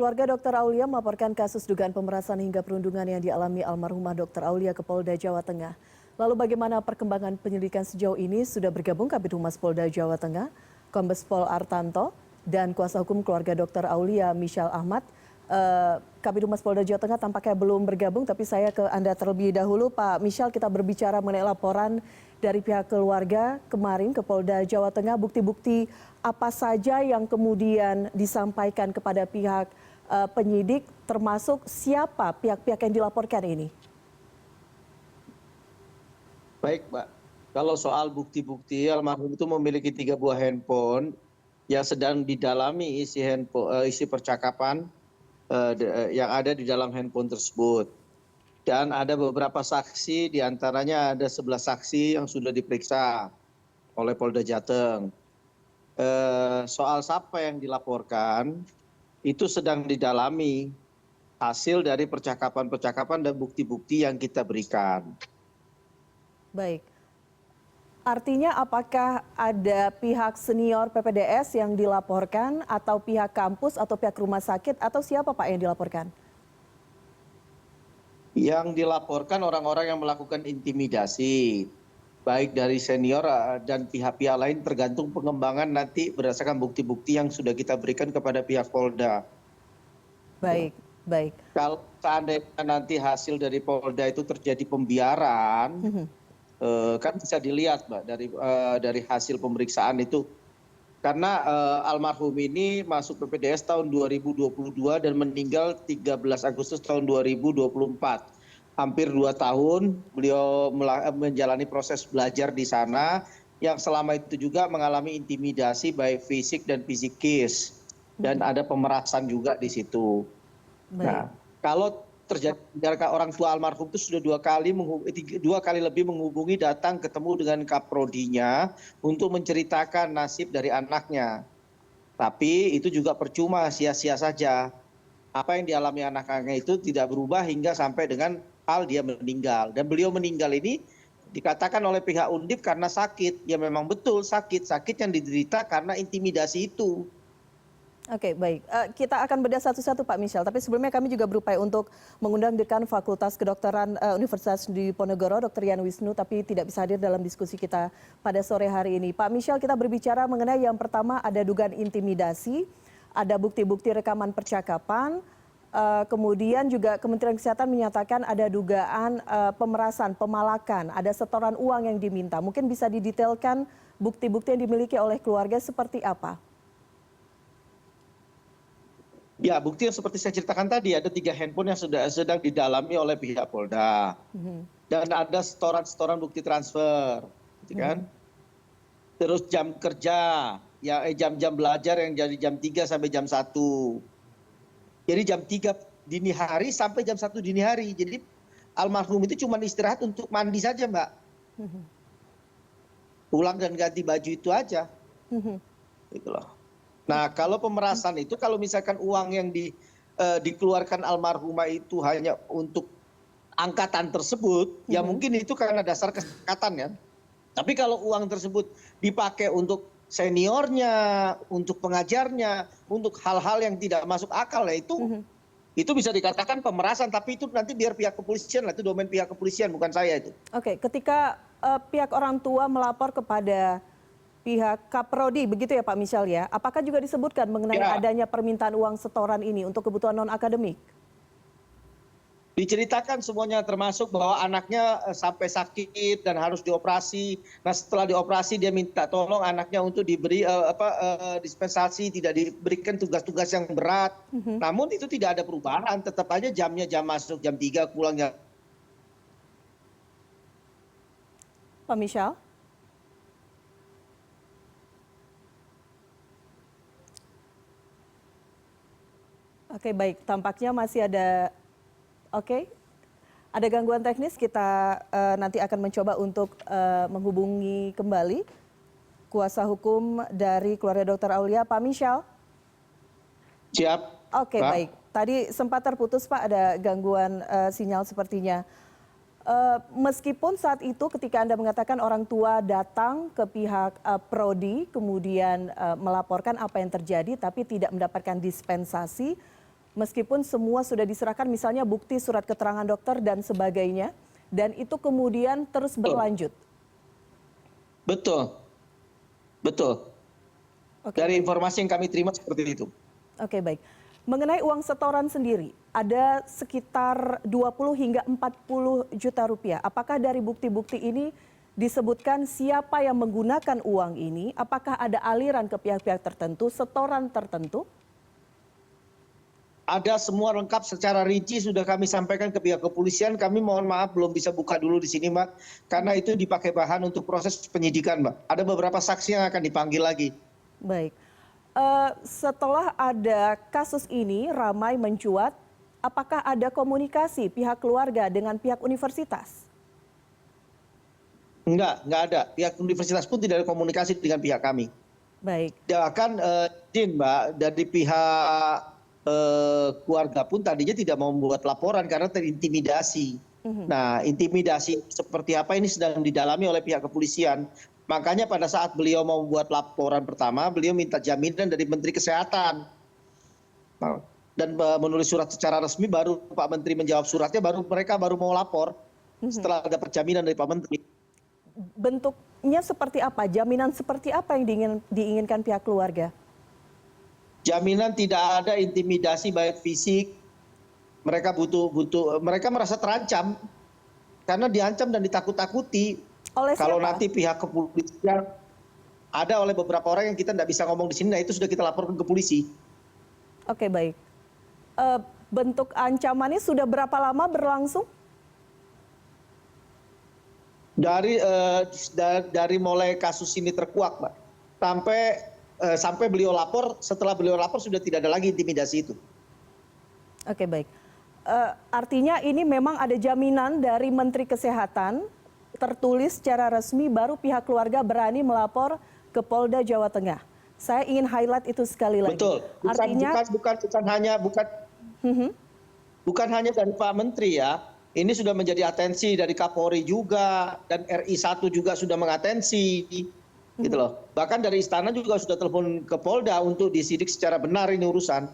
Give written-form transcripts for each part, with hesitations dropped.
Keluarga Dr. Aulia melaporkan kasus dugaan pemerasan hingga perundungan yang dialami almarhumah Dr. Aulia ke Polda Jawa Tengah. Lalu bagaimana perkembangan penyelidikan sejauh ini? Sudah bergabung Kabid Humas Polda Jawa Tengah, Kombes Pol Artanto, dan kuasa hukum keluarga Dr. Aulia, Michelle Ahmad. Kabid Humas Polda Jawa Tengah tampaknya belum bergabung, tapi saya ke Anda terlebih dahulu. Pak Michelle, kita berbicara mengenai laporan dari pihak keluarga kemarin ke Polda Jawa Tengah. Bukti-bukti apa saja yang kemudian disampaikan kepada pihak penyidik, termasuk siapa pihak-pihak yang dilaporkan ini? Baik, Mbak. Kalau soal bukti-bukti, almarhum itu memiliki 3 buah handphone yang sedang didalami isi percakapan yang ada di dalam handphone tersebut. Dan ada beberapa saksi, diantaranya ada 11 saksi yang sudah diperiksa oleh Polda Jateng. Soal siapa yang dilaporkan, itu sedang didalami hasil dari percakapan-percakapan dan bukti-bukti yang kita berikan. Baik. Artinya apakah ada pihak senior PPDS yang dilaporkan atau pihak kampus atau pihak rumah sakit atau siapa Pak yang dilaporkan? Yang dilaporkan orang-orang yang melakukan intimidasi, baik dari senior dan pihak-pihak lain, tergantung pengembangan nanti berdasarkan bukti-bukti yang sudah kita berikan kepada pihak Polda. Baik, baik. Kalau seandainya nanti hasil dari Polda itu terjadi pembiaran, kan bisa dilihat, Mbak, dari hasil pemeriksaan itu. Karena almarhum ini masuk PPDS tahun 2022 dan meninggal 13 Agustus tahun 2024. Hampir 2 tahun beliau menjalani proses belajar di sana, yang selama itu juga mengalami intimidasi baik fisik dan psikis. Dan ada pemerasan juga di situ. Nah, kalau terjadi orang tua almarhum itu sudah 2 kali lebih menghubungi, datang ketemu dengan kaprodinya untuk menceritakan nasib dari anaknya. Tapi itu juga percuma, sia-sia saja. Apa yang dialami anak-anaknya itu tidak berubah hingga sampai dengan hal dia meninggal. Dan beliau meninggal ini dikatakan oleh pihak Undip karena sakit. Ya memang betul sakit yang diderita karena intimidasi itu. Oke, baik. Kita akan bedah satu-satu Pak Michelle, tapi sebelumnya kami juga berupaya untuk mengundang Dekan Fakultas Kedokteran Universitas Diponegoro, Dr. Yan Wisnu, tapi tidak bisa hadir dalam diskusi kita pada sore hari ini. Pak Michelle, kita berbicara mengenai yang pertama ada dugaan intimidasi, ada bukti-bukti rekaman percakapan, kemudian juga Kementerian Kesehatan menyatakan ada dugaan pemerasan, pemalakan, ada setoran uang yang diminta. Mungkin bisa didetailkan bukti-bukti yang dimiliki oleh keluarga seperti apa? Ya, bukti yang seperti saya ceritakan tadi, ada 3 handphone yang sedang didalami oleh pihak Polda. Dan ada setoran bukti transfer, gitu kan. Terus jam kerja, ya jam-jam belajar yang jadi jam 3 sampai jam 1. Jadi jam 3 dini hari sampai jam 1 dini hari. Jadi almarhum itu cuma istirahat untuk mandi saja, Mbak. Pulang dan ganti baju itu aja. Gitu loh. Nah, kalau pemerasan itu, kalau misalkan uang yang dikeluarkan almarhumah itu hanya untuk angkatan tersebut, ya mungkin itu karena dasar kesepakatan ya. Tapi kalau uang tersebut dipakai untuk seniornya, untuk pengajarnya, untuk hal-hal yang tidak masuk akal, ya itu bisa dikatakan pemerasan. Tapi itu nanti biar pihak kepolisian lah, itu domain pihak kepolisian, bukan saya itu. Oke, ketika pihak orang tua melapor kepada pihak Kaprodi, begitu ya Pak Michelle ya. Apakah juga disebutkan mengenai adanya permintaan uang setoran ini untuk kebutuhan non-akademik? Diceritakan semuanya, termasuk bahwa anaknya sampai sakit dan harus dioperasi. Nah, setelah dioperasi dia minta tolong anaknya untuk diberi dispensasi, tidak diberikan tugas-tugas yang berat. Namun itu tidak ada perubahan, tetap aja jamnya jam masuk jam 3, pulang jam. Pak Michelle? Oke, baik. Tampaknya masih ada ada gangguan teknis. Kita nanti akan mencoba untuk menghubungi kembali kuasa hukum dari keluarga Dr. Aulia, Pak Michelle. Siap. Oke, baik. Tadi sempat terputus Pak, ada gangguan sinyal sepertinya. Meskipun saat itu ketika Anda mengatakan orang tua datang ke pihak Prodi, kemudian melaporkan apa yang terjadi, tapi tidak mendapatkan dispensasi, Meskipun semua sudah diserahkan misalnya bukti surat keterangan dokter dan sebagainya, dan itu kemudian terus berlanjut. Betul, betul. Oke, Dari baik. informasi yang kami terima seperti itu. Oke, baik. Mengenai uang setoran sendiri, ada sekitar 20 hingga 40 juta rupiah. Apakah dari bukti-bukti ini disebutkan siapa yang menggunakan uang ini? Apakah ada aliran ke pihak-pihak tertentu, setoran tertentu? Ada semua lengkap secara rinci sudah kami sampaikan ke pihak kepolisian. Kami mohon maaf belum bisa buka dulu di sini, Mbak. Karena itu dipakai bahan untuk proses penyidikan, Mbak. Ada beberapa saksi yang akan dipanggil lagi. Baik. Setelah ada kasus ini ramai mencuat, apakah ada komunikasi pihak keluarga dengan pihak universitas? Enggak ada. Pihak universitas pun tidak ada komunikasi dengan pihak kami. Baik. Bahkan izin, Mbak, dari pihak keluarga pun tadinya tidak mau membuat laporan karena terintimidasi. Nah, intimidasi seperti apa ini sedang didalami oleh pihak kepolisian. Makanya pada saat beliau mau membuat laporan pertama, beliau minta jaminan dari Menteri Kesehatan. Dan menulis surat secara resmi, baru Pak Menteri menjawab suratnya, mereka baru mau lapor setelah dapat jaminan dari Pak Menteri. Bentuknya seperti apa? Jaminan seperti apa yang diinginkan pihak keluarga? Jaminan tidak ada intimidasi baik fisik. Mereka mereka merasa terancam karena diancam dan ditakut-takuti. Oleh siapa? Kalau nanti pihak kepolisian ada oleh beberapa orang yang kita tidak bisa ngomong di sini, nah itu sudah kita laporkan ke polisi. Oke, baik. Bentuk ancamannya sudah berapa lama berlangsung? Dari mulai kasus ini terkuak, Mbak, sampai beliau lapor. Setelah beliau lapor sudah tidak ada lagi intimidasi itu. Oke, baik. Artinya ini memang ada jaminan dari Menteri Kesehatan tertulis secara resmi, baru pihak keluarga berani melapor ke Polda Jawa Tengah. Saya ingin highlight itu sekali lagi. Betul. Bukan hanya dari Pak Menteri ya. Ini sudah menjadi atensi dari Kapolri juga, dan RI 1 juga sudah mengatensi. Gitu loh. Bahkan dari istana juga sudah telepon ke Polda untuk disidik secara benar ini urusan.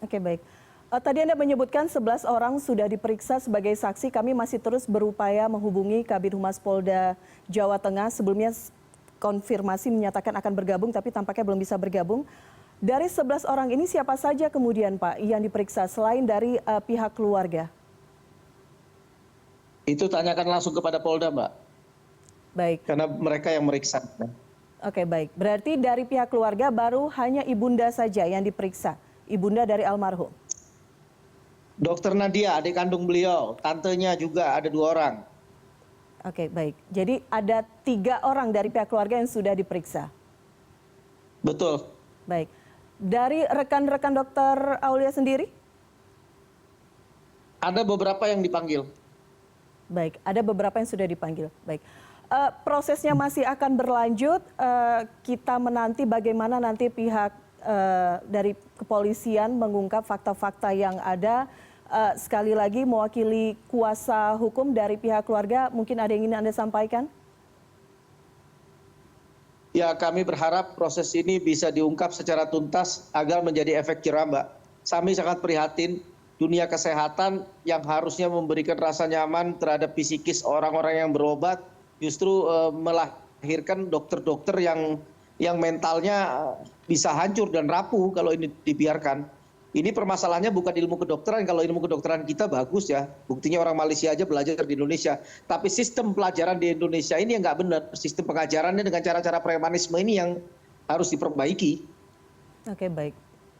Oke, baik. Tadi Anda menyebutkan 11 orang sudah diperiksa sebagai saksi. Kami masih terus berupaya menghubungi Kabid Humas Polda Jawa Tengah. Sebelumnya konfirmasi menyatakan akan bergabung, tapi tampaknya belum bisa bergabung. Dari 11 orang ini siapa saja kemudian, Pak, yang diperiksa selain dari pihak keluarga? Itu tanyakan langsung kepada Polda, Mbak. Baik. Karena mereka yang meriksa. Oke, baik. Berarti dari pihak keluarga baru hanya ibunda saja yang diperiksa. Ibunda dari almarhum. Dokter Nadia, adik kandung beliau, tantenya juga ada 2 orang. Oke, baik. Jadi ada 3 orang dari pihak keluarga yang sudah diperiksa. Betul. Baik. Dari rekan-rekan dokter Aulia sendiri? Ada beberapa yang dipanggil. Baik, ada beberapa yang sudah dipanggil. Baik. Prosesnya masih akan berlanjut. Kita menanti bagaimana nanti pihak dari kepolisian mengungkap fakta-fakta yang ada. Sekali lagi mewakili kuasa hukum dari pihak keluarga, mungkin ada yang ingin Anda sampaikan? Ya, kami berharap proses ini bisa diungkap secara tuntas agar menjadi efek jerah, Mbak. Kami sangat prihatin dunia kesehatan yang harusnya memberikan rasa nyaman terhadap psikis orang-orang yang berobat, justru melahirkan dokter-dokter yang mentalnya bisa hancur dan rapuh kalau ini dibiarkan. Ini permasalahannya bukan ilmu kedokteran. Kalau ilmu kedokteran kita bagus ya, buktinya orang Malaysia aja belajar di Indonesia. Tapi sistem pelajaran di Indonesia ini yang nggak benar. Sistem pengajarannya dengan cara-cara premanisme ini yang harus diperbaiki. Oke, baik.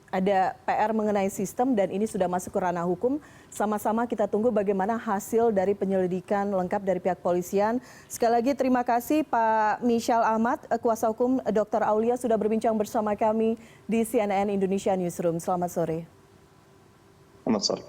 Ada PR mengenai sistem dan ini sudah masuk ke ranah hukum. Sama-sama kita tunggu bagaimana hasil dari penyelidikan lengkap dari pihak polisian. Sekali lagi terima kasih Pak Michal Ahmad, kuasa hukum Dr. Aulia sudah berbincang bersama kami di CNN Indonesia Newsroom. Selamat sore. Selamat sore.